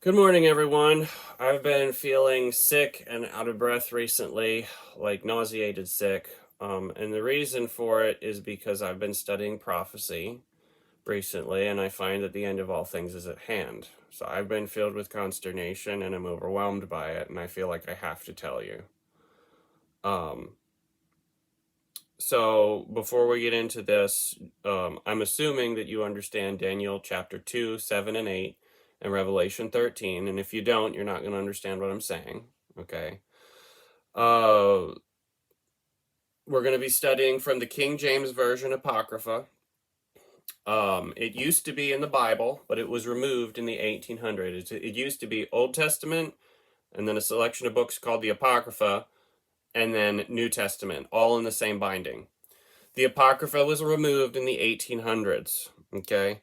Good morning, everyone. I've been feeling sick and out of breath recently, like nauseated sick. And the reason for it is because I've been studying prophecy recently, and I find that the end of all things is at hand. So I've been filled with consternation and I'm overwhelmed by it, and I feel like I have to tell you. So before we get into this, I'm assuming that you understand Daniel chapter 2, 7, and 8, and Revelation 13. And if you don't, you're not going to understand what I'm saying. Okay. We're going to be studying from the King James Version Apocrypha. It used to be in the Bible, but it was removed in the 1800s. It used to be Old Testament, and then a selection of books called the Apocrypha, and then New Testament, all in the same binding. The Apocrypha was removed in the 1800s, okay?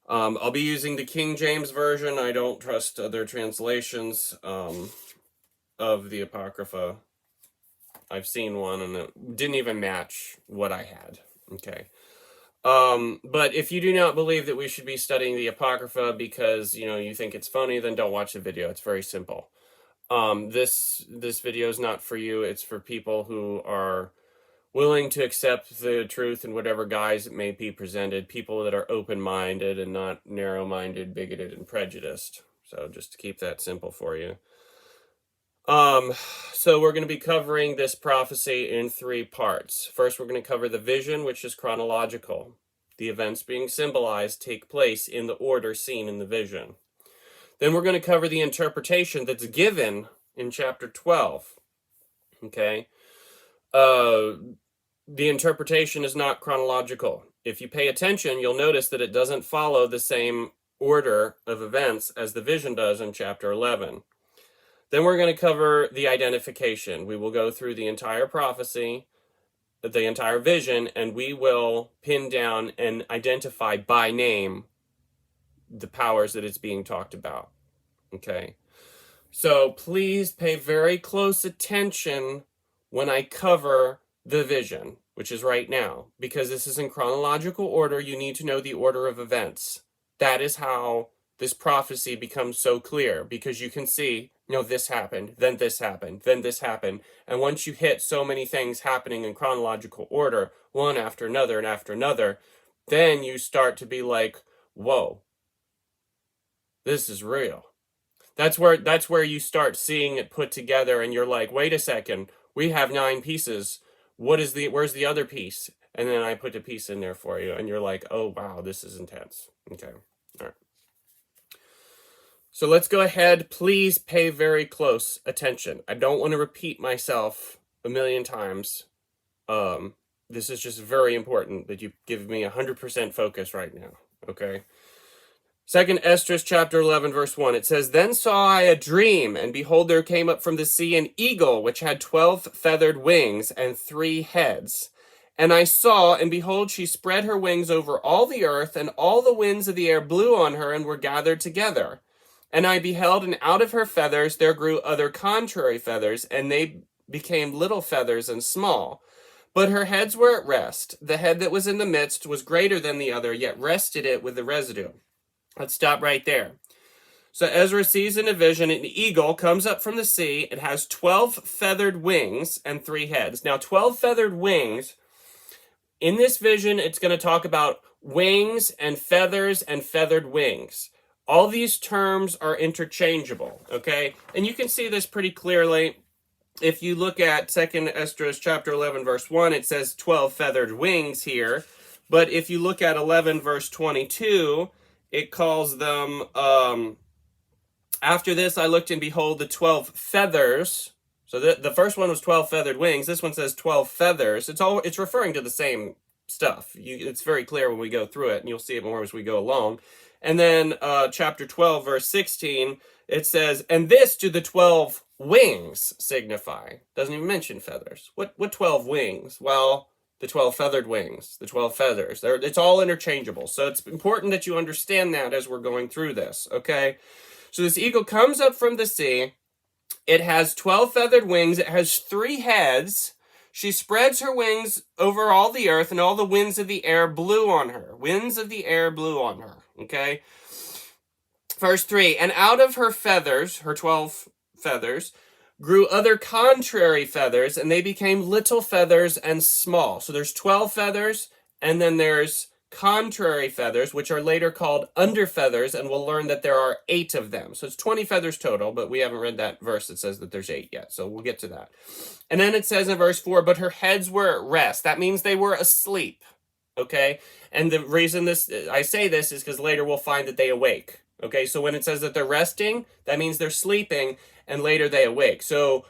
I'll be using the King James Version. I don't trust other translations of the Apocrypha. I've seen one, and it didn't even match what I had, okay? But if you do not believe that we should be studying the Apocrypha because, you think it's funny, then don't watch the video. It's very simple. This video is not for you. It's for people who are willing to accept the truth in whatever guise it may be presented, people that are open-minded and not narrow-minded, bigoted, and prejudiced. So just to keep that simple for you. So we're going to be covering this prophecy in 3 parts. First, we're going to cover the vision, which is chronological. The events being symbolized take place in the order seen in the vision. Then we're going to cover the interpretation that's given in chapter 12. Okay? The interpretation is not chronological. If you pay attention, you'll notice that it doesn't follow the same order of events as the vision does in chapter 11. Then we're going to cover the identification. We will go through the entire prophecy, the entire vision, and we will pin down and identify by name the powers that it's being talked about. Okay? So please pay very close attention when I cover the vision, which is right now, because this is in chronological order. You need to know the order of events. That is how this prophecy becomes so clear, because you can see, this happened, then this happened, then this happened. And once you hit so many things happening in chronological order, one after another and after another, then you start to be like, whoa, this is real. That's where you start seeing it put together, and you're like, wait a second, we have 9 pieces. Where's the other piece? And then I put a piece in there for you, and you're like, oh wow, this is intense. Okay, all right. So let's go ahead. Please pay very close attention. I don't want to repeat myself a million times. This is just very important that you give me 100% focus right now, okay? 2 Esdras chapter 11 verse 1, it says, Then saw I a dream, and behold, there came up from the sea an eagle, which had 12 feathered wings and 3 heads. And I saw, and behold, she spread her wings over all the earth, and all the winds of the air blew on her and were gathered together. And I beheld, and out of her feathers there grew other contrary feathers, and they became little feathers and small. But her heads were at rest. The head that was in the midst was greater than the other, yet rested it with the residue. Let's stop right there. So Ezra sees in a vision an eagle comes up from the sea. It has 12 feathered wings and 3 heads. Now, 12 feathered wings, in this vision, it's going to talk about wings and feathered wings. All these terms are interchangeable, okay? And you can see this pretty clearly. If you look at 2 Esdras chapter 11, verse 1, it says 12 feathered wings here. But if you look at 11, verse 22, it calls them, after this I looked, and behold, the 12 feathers. So the first one was 12 feathered wings. This one says 12 feathers. It's referring to the same stuff. It's very clear when we go through it, and you'll see it more as we go along. And then chapter 12, verse 16, it says, And this do the 12 wings signify. Doesn't even mention feathers. What 12 wings? Well, the 12 feathered wings, the 12 feathers. It's all interchangeable. So it's important that you understand that as we're going through this, okay? So this eagle comes up from the sea. It has 12 feathered wings. It has 3 heads. She spreads her wings over all the earth, and all the winds of the air blew on her. Winds of the air blew on her, okay? Verse 3, and out of her feathers, her 12 feathers, grew other contrary feathers, and they became little feathers and small. So there's 12 feathers, and then there's contrary feathers, which are later called under feathers, and we'll learn that there are 8 of them. So it's 20 feathers total, but we haven't read that verse that says that there's 8 yet, so we'll get to that. And then it says in verse 4, but her heads were at rest. That means they were asleep, okay? And the reason I say this is because later we'll find that they awake. Okay, so when it says that they're resting, that means they're sleeping, and later they awake. So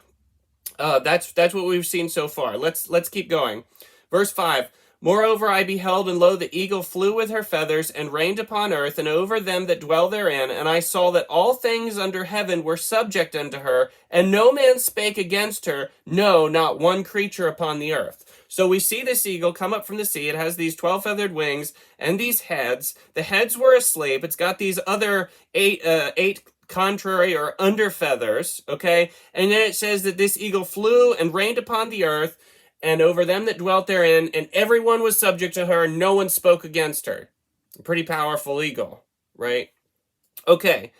that's what we've seen so far. Let's keep going. Verse 5, moreover I beheld, and lo, the eagle flew with her feathers, and reigned upon earth, and over them that dwell therein. And I saw that all things under heaven were subject unto her, and no man spake against her, no, not one creature upon the earth. So we see this eagle come up from the sea. It has these 12 feathered wings and these heads. The heads were asleep. It's got these other eight contrary or under feathers, okay? And then it says that this eagle flew and reigned upon the earth, and over them that dwelt therein, and everyone was subject to her, and no one spoke against her. A pretty powerful eagle, right? Okay.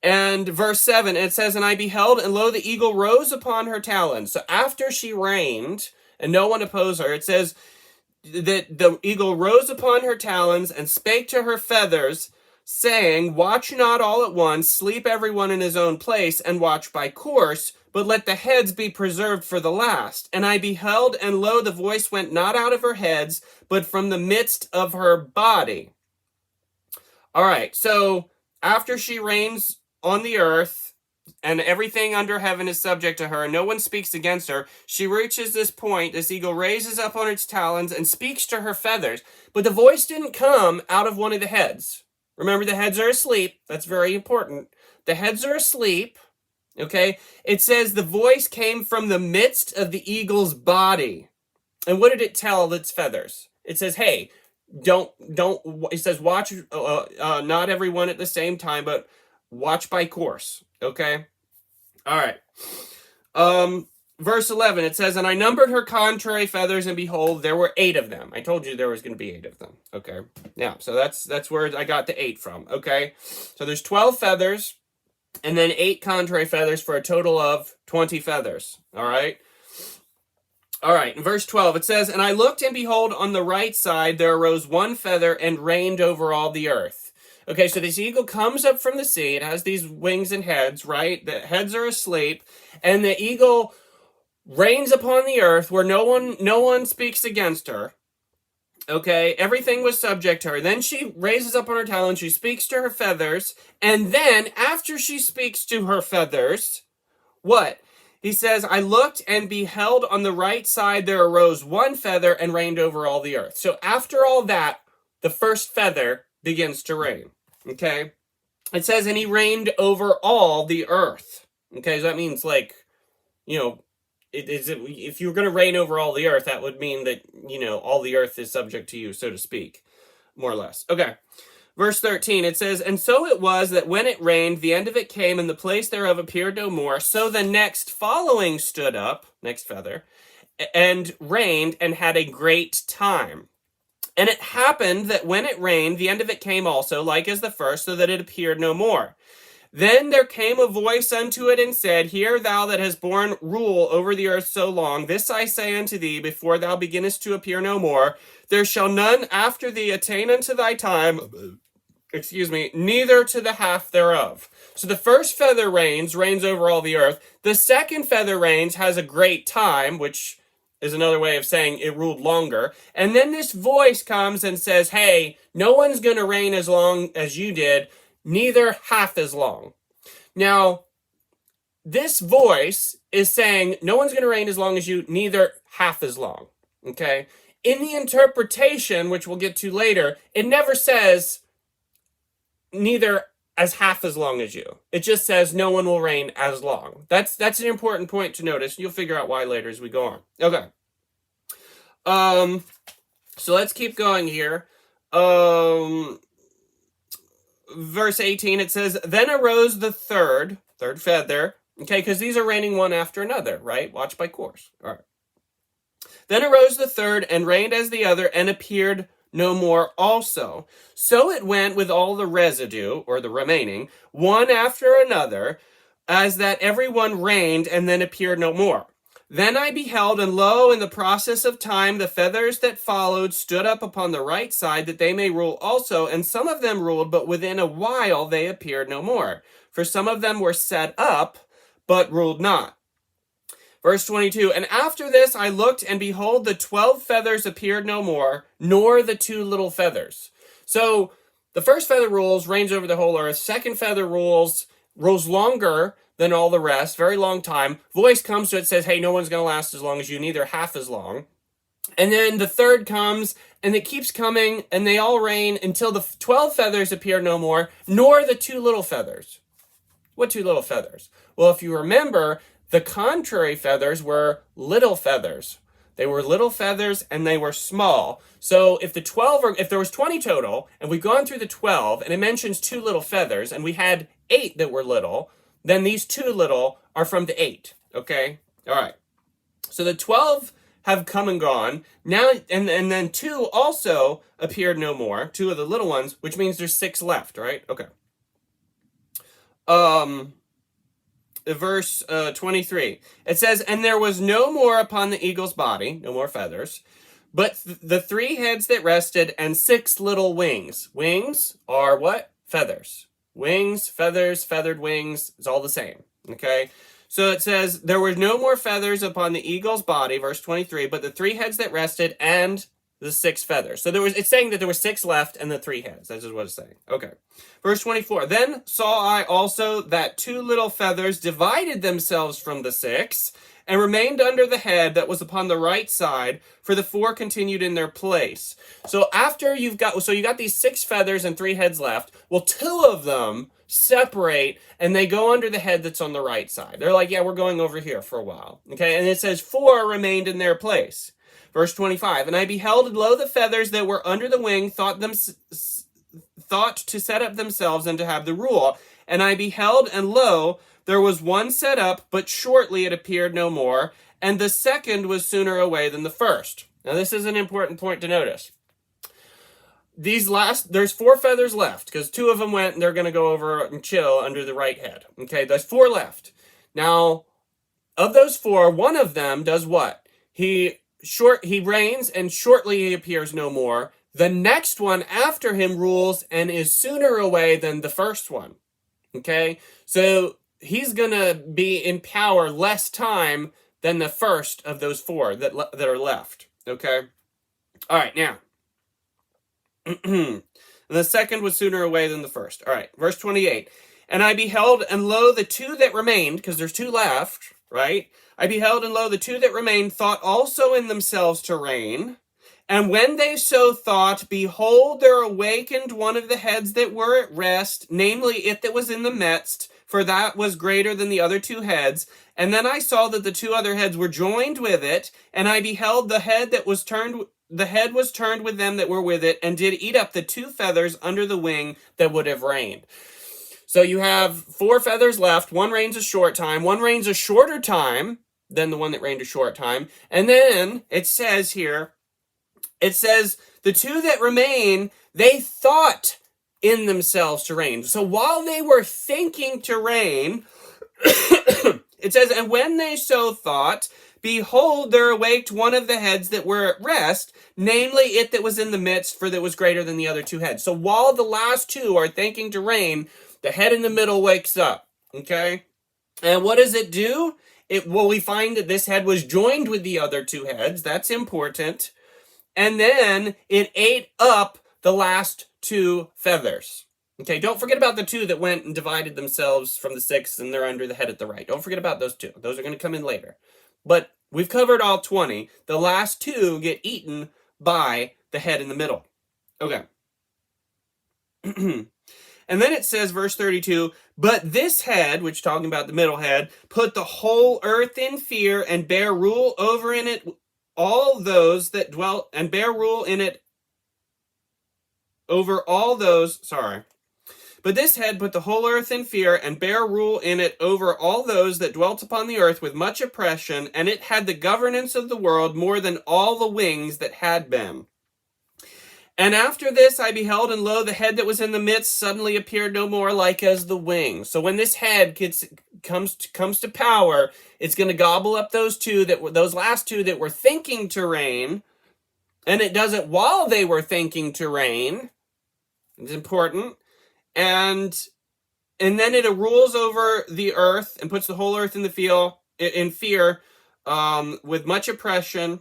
And verse 7, it says, and I beheld, and lo, the eagle rose upon her talons. So after she reigned, and no one opposed her, it says that the eagle rose upon her talons and spake to her feathers, saying, watch not all at once, sleep everyone in his own place, and watch by course, but let the heads be preserved for the last. And I beheld, and lo, the voice went not out of her heads, but from the midst of her body. All right, so after she reigns on the earth, and everything under heaven is subject to her, and no one speaks against her, she reaches this point. This eagle raises up on its talons and speaks to her feathers. But the voice didn't come out of one of the heads. Remember, the heads are asleep. That's very important. The heads are asleep, okay? It says the voice came from the midst of the eagle's body. And what did it tell its feathers? It says, hey, don't, it says watch, not everyone at the same time, but watch by course, okay? All right. Verse 11, it says, and I numbered her contrary feathers, and behold, there were 8 of them. I told you there was going to be 8 of them, okay? Yeah, so that's where I got the 8 from, okay? So there's 12 feathers, and then 8 contrary feathers for a total of 20 feathers, all right? All right, in verse 12, it says, and I looked, and behold, on the right side there arose one feather, and reigned over all the earth. Okay, so this eagle comes up from the sea. It has these wings and heads, right? The heads are asleep, and the eagle reigns upon the earth where no one speaks against her. Okay, everything was subject to her. Then she raises up on her talons, she speaks to her feathers, and then after she speaks to her feathers, what? He says, I looked and beheld on the right side there arose one feather and reigned over all the earth. So after all that, the first feather begins to reign, okay? It says, and he reigned over all the earth. Okay, so that means, like, you know, if you were going to reign over all the earth, that would mean that, you know, all the earth is subject to you, so to speak, more or less. Okay, verse 13, it says, and so it was that when it reigned, the end of it came, and the place thereof appeared no more. So the next following stood up, next feather, and reigned, and had a great time. And it happened that when it reigned, the end of it came also, like as the first, so that it appeared no more. Then there came a voice unto it, and said, hear thou that hast borne rule over the earth so long, this I say unto thee, before thou beginnest to appear no more, there shall none after thee attain unto thy time, neither to the half thereof. So the first feather reigns over all the earth. The second feather reigns, has a great time, which is another way of saying it ruled longer. And then this voice comes and says, hey, no one's going to reign as long as you did, neither half as long. Now, this voice is saying, no one's going to reign as long as you, neither half as long, okay? In the interpretation, which we'll get to later, it never says neither as half as long as you. It just says no one will reign as long. That's an important point to notice. You'll figure out why later as we go on. Okay. So let's keep going here. Verse 18, it says, then arose the third feather. Okay, because these are reigning one after another, right? Watch by course. All right. Then arose the third and reigned as the other, and appeared no more also. So it went with all the residue, or the remaining, one after another, as that every one reigned and then appeared no more. Then I beheld, and lo, in the process of time, the feathers that followed stood up upon the right side, that they may rule also. And some of them ruled, but within a while they appeared no more. For some of them were set up, but ruled not. Verse 22, and after this I looked, and behold, the 12 feathers appeared no more, nor the 2 little feathers. So the first feather rules, reigns over the whole earth. Second feather rules longer than all the rest, very long time. Voice comes to it, says, hey, no one's going to last as long as you, neither half as long. And then the third comes, and it keeps coming, and they all reign until the 12 feathers appear no more, nor the 2 little feathers. What 2 little feathers? Well, if you remember, the contrary feathers were little feathers. They were little feathers, and they were small. So if there was 20 total, and we've gone through the 12, and it mentions 2 little feathers, and we had 8 that were little, then these 2 little are from the 8, okay? All right. So the 12 have come and gone. Now, and then 2 also appeared no more, 2 of the little ones, which means there's 6 left, right? Okay. Verse 23. It says, and there was no more upon the eagle's body, no more feathers, but the 3 heads that rested, and 6 little wings. Wings are what? Feathers. Wings, feathers, feathered wings, is all the same, okay? So it says, there were no more feathers upon the eagle's body, verse 23, but the 3 heads that rested, and the 6 feathers. So it's saying that there were 6 left and the 3 heads. That's just what it's saying. Okay. Verse 24, then saw I also that 2 little feathers divided themselves from the 6, and remained under the head that was upon the right side, for the 4 continued in their place. So you got these 6 feathers and 3 heads left. Well, 2 of them separate, and they go under the head that's on the right side. They're like, yeah, we're going over here for a while. Okay, and it says 4 remained in their place. Verse 25, and I beheld, and lo, the feathers that were under the wing thought to set up themselves and to have the rule. And I beheld, and lo, there was one set up, but shortly it appeared no more, and the second was sooner away than the first. Now this is an important point to notice. There's 4 feathers left, because 2 of them went, and they're going to go over and chill under the right head. Okay, there's 4 left. Now, of those 4, one of them does what? He reigns, and shortly he appears no more. The next one after him rules and is sooner away than the first one. Okay, so he's going to be in power less time than the first of those 4 that are left. Okay, all right, now. The second was sooner away than the first. All right, verse 28. And I beheld, and lo, the 2 that remained, because there's 2 left, right? I beheld, and lo, the 2 that remained thought also in themselves to reign. And when they so thought, behold, there awakened one of the heads that were at rest, namely it that was in the midst, for that was greater than the other 2 heads. And then I saw that the 2 other heads were joined with it, and I beheld the head was turned with them that were with it, and did eat up the 2 feathers under the wing that would have reigned. So you have 4 feathers left. 1 reigns a short time. 1 reigns a shorter time than the one that reigned a short time. And then it says here, the 2 that remain, they thought in themselves to reign. So while they were thinking to reign, it says, and when they so thought, behold, there awaked one of the heads that were at rest, namely it that was in the midst, for that was greater than the other 2 heads. So while the last 2 are thinking to reign, the head in the middle wakes up, okay? And what does it do? We find that this head was joined with the other 2 heads. That's important. And then it ate up the last 2 feathers. Okay, don't forget about the 2 that went and divided themselves from the 6, and they're under the head at the right. Don't forget about those 2. Those are going to come in later. But we've covered all 20. The last 2 get eaten by the head in the middle. Okay. And then it says, verse 32, but this head, which talking about the middle head, put the whole earth in fear, and bear rule over in it all those that dwell, and bear rule in it over all those, But this head put the whole earth in fear, and bare rule in it over all those that dwelt upon the earth with much oppression, and it had the governance of the world more than all the wings that had been. And after this I beheld, and lo, the head that was in the midst suddenly appeared no more, like as the wings. So when this head comes to power, it's going to gobble up those last two that were thinking to reign, and it does it while they were thinking to reign. It's important. And then it rules over the earth and puts the whole earth in fear, with much oppression.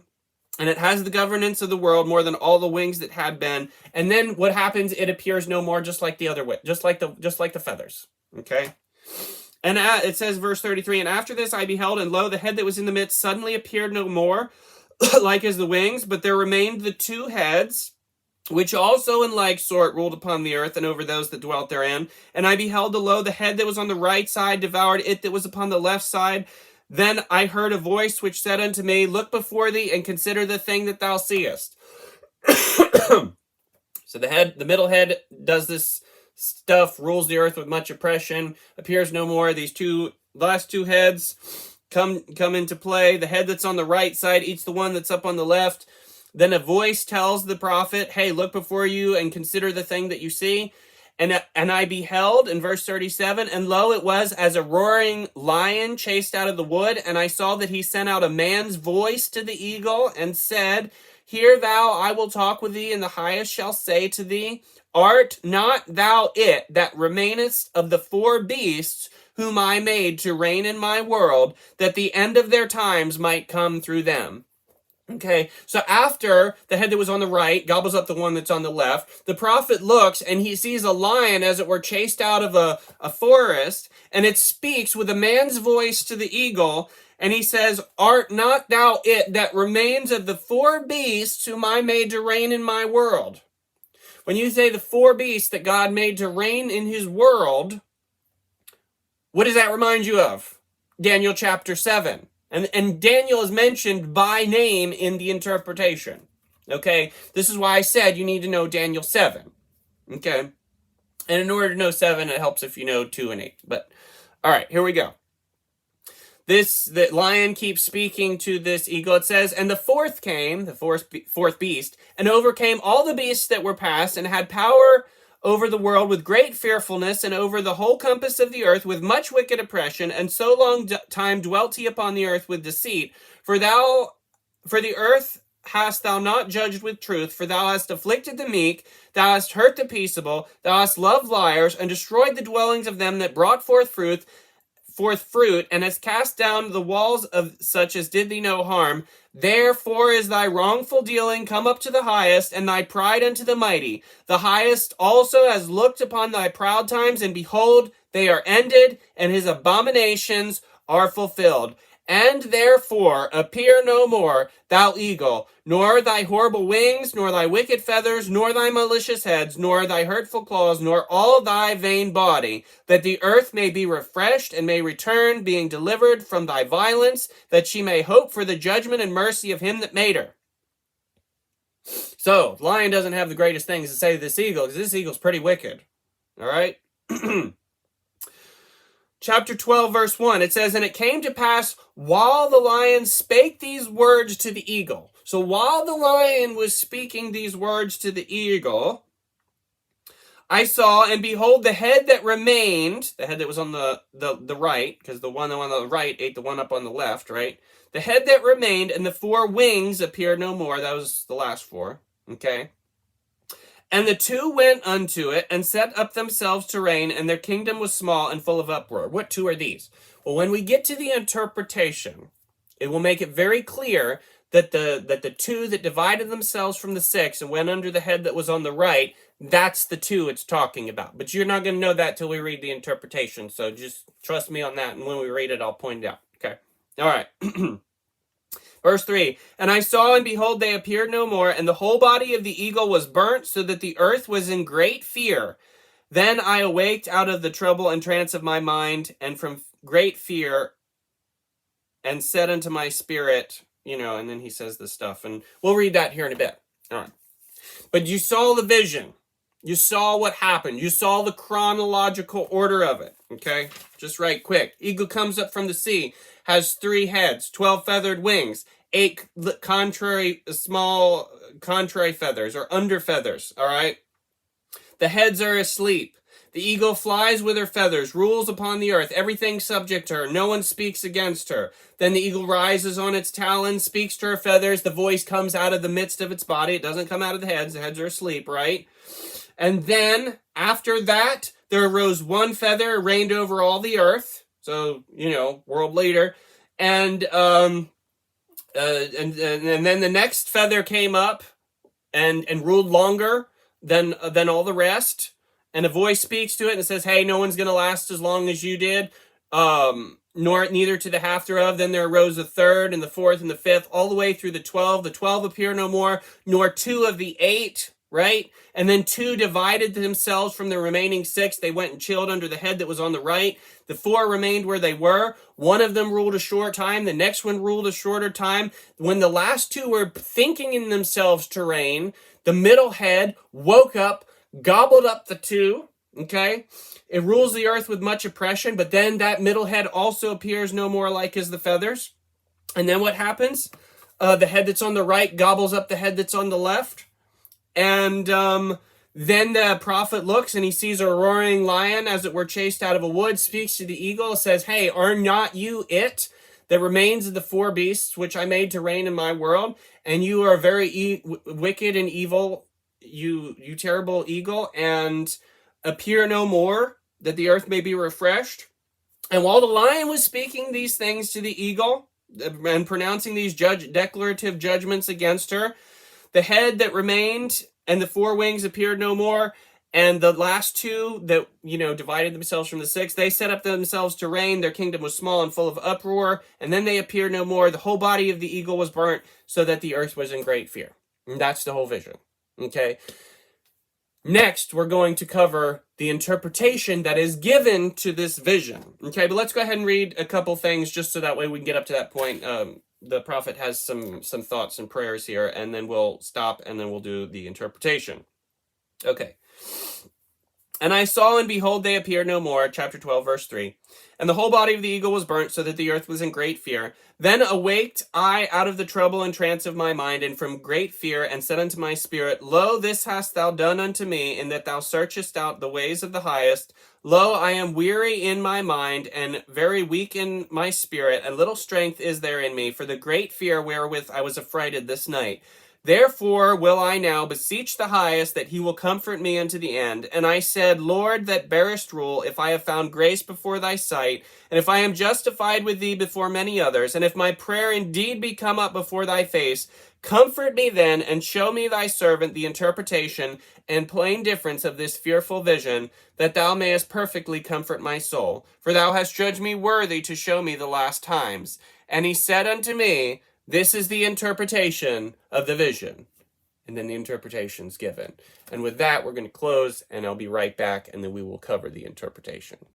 And it has the governance of the world more than all the wings that had been. And then what happens? It appears no more, just like the other way, just like the feathers. Okay. And it says, verse 33, and after this I beheld, and lo, the head that was in the midst suddenly appeared no more, like as the wings, but there remained the two heads, which also in like sort ruled upon the earth and over those that dwelt therein. And I beheld, lo, the head that was on the right side devoured it that was upon the left side. Then I heard a voice which said unto me, look before thee and consider the thing that thou seest. So the middle head does this stuff, rules the earth with much oppression, appears no more. These last two heads come into play. The head that's on the right side eats the one that's up on the left. Then a voice tells the prophet, hey, look before you and consider the thing that you see. And I beheld, in verse 37, and lo, it was as a roaring lion chased out of the wood, and I saw that he sent out a man's voice to the eagle, and said, hear thou, I will talk with thee, and the highest shall say to thee, art not thou it that remainest of the four beasts whom I made to reign in my world, that the end of their times might come through them? Okay, so after the head that was on the right gobbles up the one that's on the left, the prophet looks and he sees a lion, as it were, chased out of a forest, and it speaks with a man's voice to the eagle, and he says, art not thou it that remains of the four beasts whom I made to reign in my world? When you say the four beasts that God made to reign in his world, what does that remind you of? Daniel chapter 7. And Daniel is mentioned by name in the interpretation. Okay? This is why I said you need to know Daniel 7. Okay? And in order to know 7, it helps if you know 2 and 8. But, all right, here we go. The lion keeps speaking to this eagle. It says, and the fourth came, the fourth beast, and overcame all the beasts that were past, and had power over the world with great fearfulness, and over the whole compass of the earth with much wicked oppression, and so long time dwelt he upon the earth with deceit. For the earth hast thou not judged with truth, for thou hast afflicted the meek, thou hast hurt the peaceable, thou hast loved liars, and destroyed the dwellings of them that brought forth fruit, and hast cast down the walls of such as did thee no harm. Therefore is thy wrongful dealing come up to the highest, and thy pride unto the mighty. The highest also has looked upon thy proud times, and behold, they are ended, and his abominations are fulfilled. And therefore appear no more, thou eagle, nor thy horrible wings, nor thy wicked feathers, nor thy malicious heads, nor thy hurtful claws, nor all thy vain body, that the earth may be refreshed and may return, being delivered from thy violence, that she may hope for the judgment and mercy of him that made her. So, lion doesn't have the greatest things to say to this eagle, because this eagle's pretty wicked. All right? Chapter 12, verse 1, it says, and it came to pass while the lion spake these words to the eagle. So while the lion was speaking these words to the eagle, I saw, and behold, the head that remained, the head that was on the right, because the one on the right ate the one up on the left, right? The head that remained, and the four wings appeared no more. That was the last four, okay? And the two went unto it, and set up themselves to reign, and their kingdom was small and full of uproar. What two are these? Well, when we get to the interpretation, it will make it very clear that the two that divided themselves from the six and went under the head that was on the right, that's the two it's talking about. But you're not going to know that till we read the interpretation, so just trust me on that, and when we read it, I'll point it out. Okay? All right. Verse 3, and I saw, and behold, they appeared no more, and the whole body of the eagle was burnt, so that the earth was in great fear. Then I awaked out of the trouble and trance of my mind, and from great fear, and said unto my spirit, and then he says this stuff, and we'll read that here in a bit. All right. But you saw the vision. You saw what happened. You saw the chronological order of it, okay? Just right quick. Eagle comes up from the sea, has 3 heads, 12 feathered wings, 8 small contrary feathers or under feathers, all right? The heads are asleep. The eagle flies with her feathers, rules upon the earth, everything subject to her, no one speaks against her. Then the eagle rises on its talons, speaks to her feathers, the voice comes out of the midst of its body, it doesn't come out of the heads are asleep, right? And then, after that, there arose one feather, reigned over all the earth, so, world leader, and then the next feather came up and ruled longer than all the rest. And a voice speaks to it and says, hey, no one's going to last as long as you did, neither to the half thereof. Then there arose the third and the fourth and the fifth, all the way through the 12. The 12 appear no more, nor 2 of the 8, right? And then 2 divided themselves from the remaining 6. They went and chilled under the head that was on the right. The 4 remained where they were. One of them ruled a short time. The next one ruled a shorter time. When the last 2 were thinking in themselves to reign, the middle head woke up, gobbled up the 2, okay? It rules the earth with much oppression, but then that middle head also appears no more like as the feathers. And then what happens? The head that's on the right gobbles up the head that's on the left. And then the prophet looks and he sees a roaring lion, as it were chased out of a wood, speaks to the eagle, says, hey, are not you it that remains of the 4 beasts which I made to reign in my world? And you are very wicked and evil, you terrible eagle, and appear no more, that the earth may be refreshed. And while the lion was speaking these things to the eagle and pronouncing these declarative judgments against her, the head that remained and the 4 wings appeared no more, and the last 2 that, divided themselves from the 6, they set up themselves to reign. Their kingdom was small and full of uproar, and then they appeared no more. The whole body of the eagle was burnt, so that the earth was in great fear. And that's the whole vision. Okay. Next, we're going to cover the interpretation that is given to this vision. Okay, but let's go ahead and read a couple things just so that way we can get up to that point. The prophet has some thoughts and prayers here, and then we'll stop, and then we'll do the interpretation. Okay. And I saw, and behold, they appeared no more, chapter 12, verse 3. And the whole body of the eagle was burnt, so that the earth was in great fear. Then awaked I out of the trouble and trance of my mind, and from great fear, and said unto my spirit, Lo, this hast thou done unto me, in that thou searchest out the ways of the highest. Lo, I am weary in my mind, and very weak in my spirit, and little strength is there in me, for the great fear wherewith I was affrighted this night. Therefore will I now beseech the highest, that he will comfort me unto the end. And I said, Lord, that bearest rule, if I have found grace before thy sight, and if I am justified with thee before many others, and if my prayer indeed be come up before thy face, comfort me then, and show me thy servant the interpretation and plain difference of this fearful vision, that thou mayest perfectly comfort my soul. For thou hast judged me worthy to show me the last times. And he said unto me, this is the interpretation of the vision. And then the interpretation's given. And with that, we're going to close, and I'll be right back, and then we will cover the interpretation.